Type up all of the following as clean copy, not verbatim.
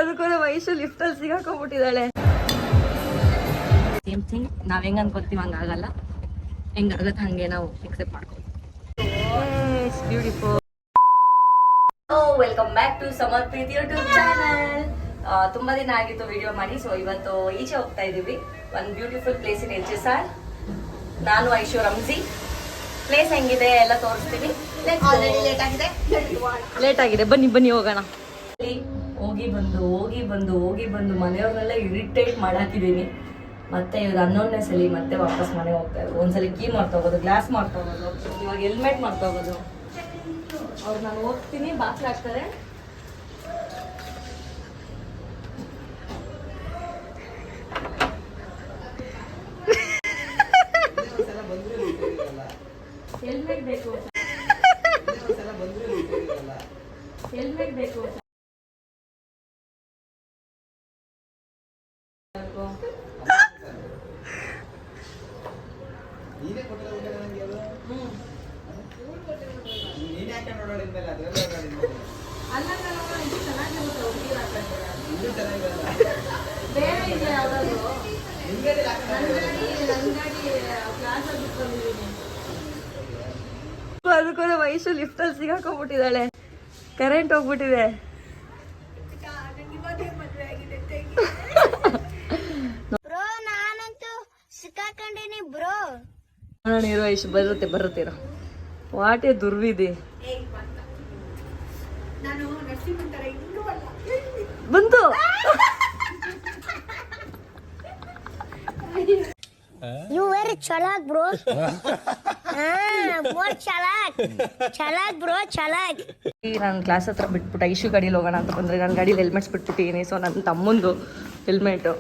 ಅದಕ್ಕೋರೆ ವಯಸ್ಸು ಲಿಫ್ಟ್ ಅಲ್ಲಿ ಸಿಗಾಕೊಂಡ್ಬಿಟ್ಟಿದ್ದಾಳೆ. Same thing ನಾವ್ ಹೆಂಗ್ ಅನ್ಕೊತೀವಿ ಹಂಗಾಗಲ್ಲ, ಹೆಂಗಾಗತ್ತೆ ಹಂಗೆ ನಾವು ಎಕ್ಸೆಪ್ಟ್ ಮಾಡ್ಕೋತೀವಿ. Beautiful. Welcome back to Samarpreet YouTube channel. ತುಂಬಾ ದಿನ ಆಗಿತ್ತು ವಿಡಿಯೋ ಮಾಡಿ, ಸೊ ಇವತ್ತು ಈಚೆ ಹೋಗ್ತಾ ಇದೀವಿ. ಒಂದು ಬ್ಯೂಟಿಫುಲ್ ಪ್ಲೇಸ್ ಇನ್ HSR. ನಾನು ಐಶು ರಂಜಿ. ಪ್ಲೇಸ್ ಹೆಂಗಿದೆ ಎಲ್ಲ ತೋರಿಸ್ತೀನಿ. ಲೇಟ್ ಆಗಿದೆ, ಬನ್ನಿ ಬನ್ನಿ ಹೋಗೋಣ. ಹೋಗಿ ಬಂದು ಮನೆಯವ್ರನ್ನೆಲ್ಲ ಇರಿಟೇಟ್ ಮಾಡಾಕಿದ್ದೀನಿ. ಮತ್ತೆ ಇವಾಗ 11ನೇ ಸಲ ಮತ್ತೆ ವಾಪಸ್ ಮನೆ ಹೋಗ್ತಾ ಇದ್ರು. ಒಂದ್ಸಲಿ ಕೀ ಮಾಡ್ತೋಗೋದು, ಗ್ಲಾಸ್ ಮಾಡ್ತೋಗೋದು, ಇವಾಗ ಹೆಲ್ಮೆಟ್ ಮಾಡ್ತೋಗೋದು. ಅವ್ರು ನಾನು ಹೋಗ್ತೀನಿ, ಬಾಕ್ಲ ಹಾಕ್ತಾರೆ. ಹೆಲ್ಮೆಟ್ ಬೇಕು, ಹೆಲ್ಮೆಟ್ ಬೇಕು. ಅದಕ್ಕೋರೆ ವಯಸ್ಸು ಲಿಫ್ಟ್ ಅಲ್ಲಿ ಸಿಗಾಕೊಂಡ್ಬಿಟ್ಟಿದ್ದಾಳೆ. ಕರೆಂಟ್ ಹೋಗ್ಬಿಟ್ಟಿದೆ. ನೀರು ವಯಸ್ಸು ಬರುತ್ತೆ. ವಾಟೆ ದುರ್ವಿದೆ ಬಂತು. You very chalak, bro. More chalak, bro, chalak. ನಾನು ಕ್ಲಾಸ್ ಹತ್ರ ಬಿಟ್ಬಿಟ್ಟು ಐಶು ಗಾಡೀಲಿ ಹೋಗೋಣ ಅಂತ ಬಂದರೆ, ನನ್ನ ಗಾಡೀಲಿ ಹೆಲ್ಮೆಟ್ಸ್ ಬಿಟ್ಬಿಟ್ಟಿದ್ದೀನಿ. ಸೊ ನನ್ನ ತಮ್ಮಂದು ಹೆಲ್ಮೆಟು,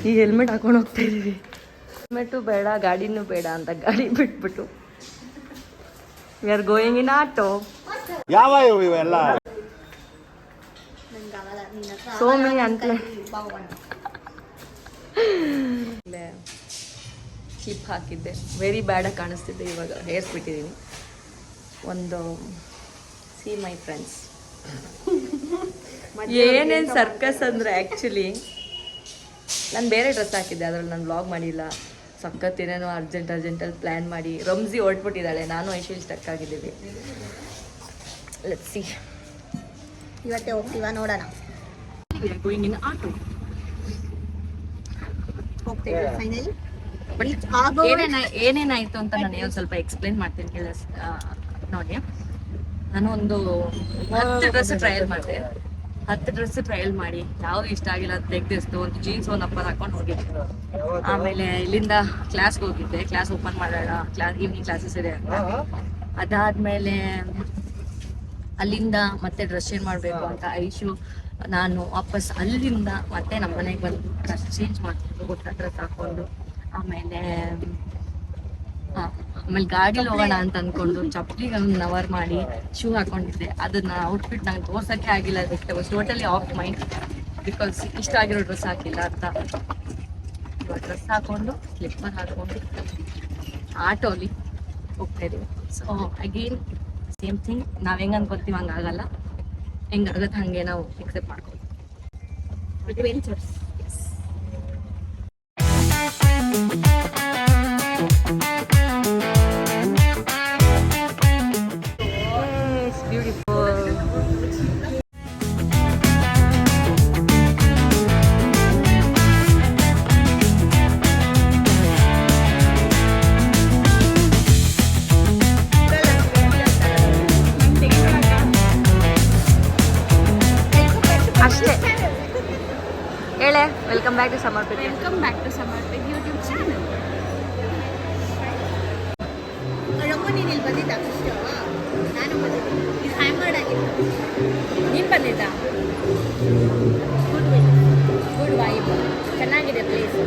ಈ ಹೆಲ್ಮೆಟ್ ಹಾಕೊಂಡು ಹೋಗ್ತಾ ಇದ್ದೀವಿ. ಹೆಲ್ಮೆಟು ಬೇಡ, ಗಾಡಿನೂ ಬೇಡ ಅಂತ ಗಾಡಿ ಬಿಟ್ಬಿಟ್ಟು we are going in auto. ಯಾವ ಇವೆಲ್ಲ ಸೋ ಮೆನಿ ಅಂತ ಕ್ಲಿಪ್ ಹಾಕಿದ್ದೆ, ವೆರಿ ಬ್ಯಾಡಾಗಿ ಕಾಣಿಸ್ತಿದ್ದೆ. ಇವಾಗ ಹೇರ್ಸ್ ಬಿಟ್ಟಿದ್ದೀನಿ. ಒಂದು ಸಿ ಮೈ ಫ್ರೆಂಡ್ಸ್, ಏನೇನು ಸರ್ಕಸ್ ಅಂದರೆ ಆ್ಯಕ್ಚುಲಿ ನಾನು ಬೇರೆ ಡ್ರೆಸ್ ಹಾಕಿದ್ದೆ, ಅದ್ರಲ್ಲಿ ನಾನು ವ್ಲಾಗ್ ಮಾಡಿಲ್ಲ. ಸಖತ್ತೇನೇನೋ ಅರ್ಜೆಂಟಲ್ಲಿ ಪ್ಲ್ಯಾನ್ ಮಾಡಿ ರಂಜಿ ಹೊರಟ್ಬಿಟ್ಟಿದ್ದಾಳೆ. ನಾನು ಐಶು ಸ್ಟಕ್ ಆಗಿದ್ದೀವಿ. ಲೆಟ್ಸ್ ಸಿ, ಇವತ್ತೇ ಹೋಗ್ತೀವ ನೋಡೋಣ. ಗೋಯಿಂಗ್ ಇನ್ ಆಟೋ ಹೋಗ್ತೇವೆ ಫೈನಲಿ. ಏನೇನಾಯಿತು ಅಂತ ನಾನು ಒಂದು ಸ್ವಲ್ಪ ಎಕ್ಸ್ಪ್ಲೈನ್ ಮಾಡ್ತೀನಿ ಕೇಳ ನೋಡಿ. ನಾನು ಒಂದು 10 ಡ್ರೆಸ್ ಟ್ರಯಲ್ ಮಾಡಿದೆ. 10 ಡ್ರೆಸ್ ಟ್ರಯಲ್ ಮಾಡಿ ಯಾವುದು ಇಷ್ಟ ಆಗಿಲ್ಲ ಅದು ತೆಗ್ದಿಸ್ತು. ಒಂದು ಜೀನ್ಸ್ ಒಂದು ಅಪ್ಪರ್ ಹಾಕೊಂಡು ಹೋಗಿದ್ದೆ. ಆಮೇಲೆ ಇಲ್ಲಿಂದ ಕ್ಲಾಸ್ಗೆ ಹೋಗಿದ್ದೆ. ಕ್ಲಾಸ್ ಓಪನ್ ಮಾಡೋಣ, ಈವ್ನಿಂಗ್ ಕ್ಲಾಸಸ್ ಇದೆ ಅಂತ. ಅದಾದಮೇಲೆ ಅಲ್ಲಿಂದ ಮತ್ತೆ ಡ್ರೆಸ್ ಚೇಂಜ್ ಮಾಡಬೇಕು ಅಂತ ಐಶು ನಾನು ವಾಪಸ್ ಅಲ್ಲಿಂದ ಮತ್ತೆ ನಮ್ಮ ಮನೆಗೆ ಬಂದು ಡ್ರೆಸ್ ಚೇಂಜ್ ಮಾಡ್ಕೊಂಡು ಕೊಟ್ಟ ಡ್ರೆಸ್ ಹಾಕೊಂಡು ಆಮೇಲೆ ಗಾಡೀಲಿ ಹೋಗೋಣ ಅಂತ ಅಂದ್ಕೊಂಡು ಚಪ್ಪಲಿಗೆ ಒಂದು ಅವರ್ ಮಾಡಿ ಶೂ ಹಾಕೊಂಡಿದ್ದೆ. ಅದನ್ನ ಔಟ್ಫಿಟ್ ನಂಗೆ ತೋರ್ಸೋಕ್ಕೆ ಆಗಿಲ್ಲ. It was totally of mind because ಇಷ್ಟ ಆಗಿರೋ ಡ್ರೆಸ್ ಹಾಕಿಲ್ಲ ಅಂತ. ಇವಾಗ ಡ್ರೆಸ್ ಹಾಕೊಂಡು ಸ್ಲಿಪ್ಪರ್ ಹಾಕೊಂಡು ಆಟೋಲಿ ಹೋಗ್ತಾ ಇದೀವಿ. ಸೊ ಅಗೇನ್ ಸೇಮ್ ಥಿಂಗ್, ನಾವು ಹೆಂಗೆ ಅನ್ಕೊತೀವಿ ಹಂಗಾಗಲ್ಲ, ಹೆಂಗಾಗತ್ತೆ ಹಾಗೆ ನಾವು ಎಕ್ಸೆಪ್ಟ್ ಮಾಡ್ಕೋತೀವಿ. ಅಡ್ವೆಂಚರ್ಸ್. ಅಷ್ಟೇ ಹೇಳೆ. Welcome back to Samarpreet. Welcome back to Samarpreet YouTube channel. ರಂಗು ನೀನು ಇಲ್ಲಿ ಬಂದಿದ್ದ ಫಸ್ಟ್? ನಾನು ಬಂದಿದ್ದೆ. ಇದು ಹ್ಯಾಂಗರ್ಡ್ ಆಗಿತ್ತು. ನೀನು ಬಂದಿದ್ದ? ಗುಡ್ ವೈಬ್, ಚೆನ್ನಾಗಿದೆ place.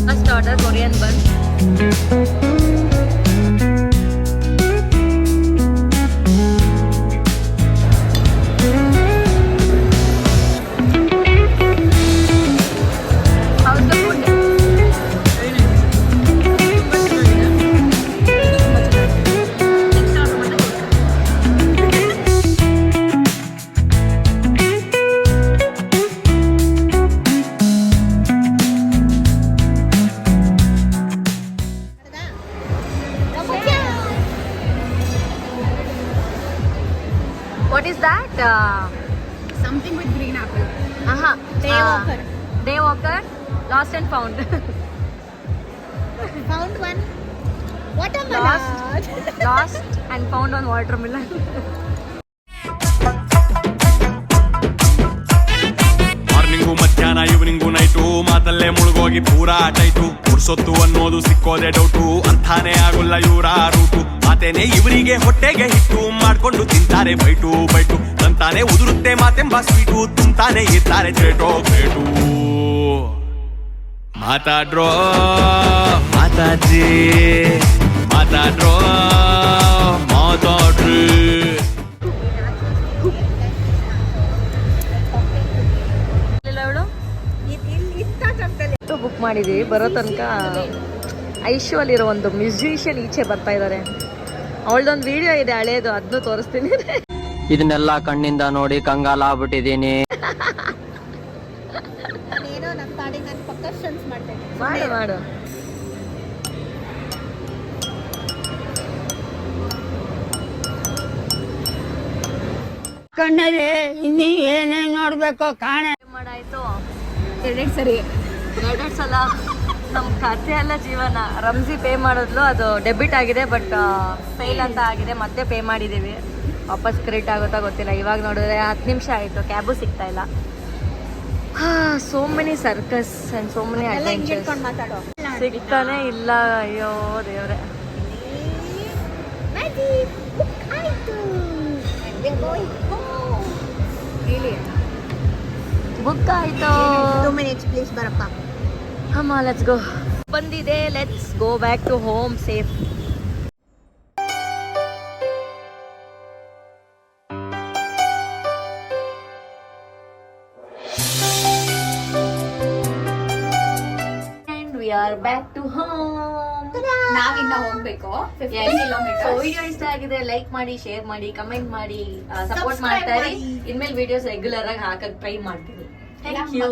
First order Korean bun. How's the food? With Something with green apple. Daywalker. Daywalker, Lost and Found. Found one. Watermelon. Lost and Found on watermelon. Morning ಮಧ್ಯಾಹ್ನ ಈವ್ನಿಂಗು ನೈಟು ಮಾತಲ್ಲೇ ಮುಳುಗೋಗಿ ಪೂರಾ tight ಪುರ್ಸೊತ್ತು ಅನ್ನೋದು ಸಿಕ್ಕೋದೆ doubt ಅಂತಾನೆ ಆಗೋಲ್ಲ ಇವರ route ಮಾತೇನೆ ಇವರಿಗೆ ಹೊಟ್ಟೆಗೆ ಹಿಟ್ಟು ಮಾಡ್ಕೊಂಡು ತಿಂತಾರೆ ಬೈಟು ಬೈಟು ತಂತಾನೆ ಉದುರುತ್ತೆ ಮಾತೆಂಬ ಸ್ವೀಟು ತುಂಬ್ತಾನೆ ಇರ್ತಾರೆ ಗ್ರೇಟೋ ಗ್ರೇಟು ಮಾತಾಡ್ರೋ ಮಾತಾಜಿ ಮಾತಾಡ್ರೋ ಮಾತಾಡ್ರಿ ಬುಕ್ ಮಾಡಿದೀವಿ ಬರೋ ತನಕ ಐಶು ಅಲ್ಲಿರೋ ಒಂದು ಮ್ಯೂಸಿಷಿಯನ್ ಈಚೆ ಬರ್ತಾ ಇದ್ದಾರೆ. ಅವಳದೊಂದು ವಿಡಿಯೋ ಇದೆ ಹಳೇದು, ಅದನ್ನು ತೋರಿಸ್ತೀನಿ. ಇದನ್ನೆಲ್ಲ ಕಣ್ಣಿಂದ ನೋಡಿ ಕಂಗಾಲ ಆಗ್ಬಿಟ್ಟಿದೀನಿ. ನಾನೇನೋ ನನ್ನ ಪಾಡಿಗೆ ನಾನು ಪರ್ಕಷನ್ಸ್ ಮಾಡ್ತೇನೆ. ಮಾಡು ಮಾಡು. ಕಣ್ಣಲ್ಲಿ ಇನ್ನೀ ಏನೇನ್ ನೋಡ್ಬೇಕು ಕಾಣೆ ಮಾಡಾಯ್ತು ಎರಡೆರಡು ಸರಿ ಎರಡೆರಡು ಸಲ ನಮ್ಮ ಖಾತೆ ಎಲ್ಲ ಜೀವನ. ರಂಜಿ ಪೇ ಮಾಡಿದ್ಲು, ಅದು ಡೆಬಿಟ್ ಆಗಿದೆ ಬಟ್ ಫೇಲ್ ಅಂತ ಆಗಿದೆ. ಮತ್ತೆ ಪೇ ಮಾಡಿದ್ದೀವಿ, ವಾಪಸ್ ಕ್ರೆಡಿಟ್ ಆಗುತ್ತಾ ಗೊತ್ತಿಲ್ಲ. ಇವಾಗ ನೋಡಿದ್ರೆ 10 ನಿಮಿಷ ಆಯಿತು, ಕ್ಯಾಬು ಸಿಗ್ತಾ ಇಲ್ಲ. So many circus and so many adventures. ಮಾತಾಡೋ ಸಿಗ್ತಾನೆ ಇಲ್ಲ. ಅಯ್ಯೋ ದೇವ್ರೆ. ಬುಕ್ ಆಯ್ತು. 2 minutes please ಬರಪ್ಪ. ಅಮ್ಮ ಲೆಟ್ಸ್ ಗೋ. ಬಂದಿದೆ, let's go back to home safe. And we are back to home. ನಾವಿನ್ನ ಹೋಗ್ಬೇಕು 15 kilometers. ಸೊ ವಿಡಿಯೋ ಇಷ್ಟ ಆಗಿದೆ ಲೈಕ್ ಮಾಡಿ, ಶೇರ್ ಮಾಡಿ, ಕಮೆಂಟ್ ಮಾಡಿ, ಸಪೋರ್ಟ್ Subscribe ಮಾಡ್ತಾ ಇರಿ. ಮಾಡಿ. ಇನ್ಮೇಲೆ ವಿಡಿಯೋಸ್ ರೆಗ್ಯುಲರ್ ಆಗಿ ಹಾಕಕ್ ಟ್ರೈ ಮಾಡ್ತೀನಿ. Thank you.